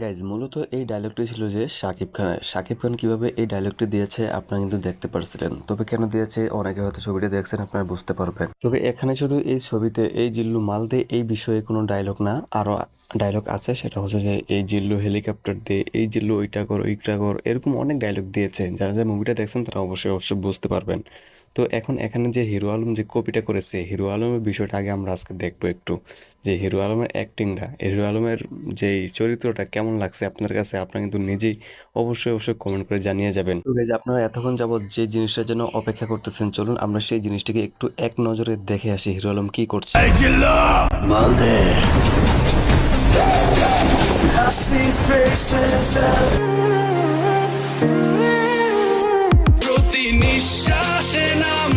Guys মূলত এই ডায়লগটি ছিল যে শাকিব খান কিভাবে এই ডায়লগটি দিয়েছে আপনারা কিন্তু দেখতে পারছিলেন। তবে কেন দিয়েছে অনেকে হয়তো ছবিটা দেখছেন, আপনারা বুঝতে পারবেন। তবে এখানে শুধু এই ছবিতে এই জিল্লু মাল দে এই বিষয়ে কোনো ডায়লগ না, আরো ডায়লগ আছে। সেটা হচ্ছে যে এই জিল্লু হেলিকপ্টার দে, এই জিল্লু ওইটা কর, এরকম অনেক ডায়লগ দিয়েছে। যারা যারা মুভিটা দেখছেন তারা অবশ্যই বুঝতে পারবেন। তো এখন এখানে যে হিরো আলম যে কপিটা করেছে, হিরো আলমের বিষয়টা আগে আমরা আজকে দেখবো একটু, যে হিরো আলমের অ্যাক্টিংটা, হিরো আলমের যেই চরিত্রটা কেমন লাগছে আপনার কাছে, আপনারা কিন্তু নিজেই অবশ্যই কমেন্ট করে জানিয়ে যাবেন। তো গাইজ আপনারা এতক্ষণ যাবত যে জিনিসটার জন্য অপেক্ষা করতেছেন, চলুন আমরা সেই জিনিসটাকে একটু এক নজরে দেখে আসি হিরো আলম কি করছে। মালদে প্রতি নিঃশ্বাসে নাম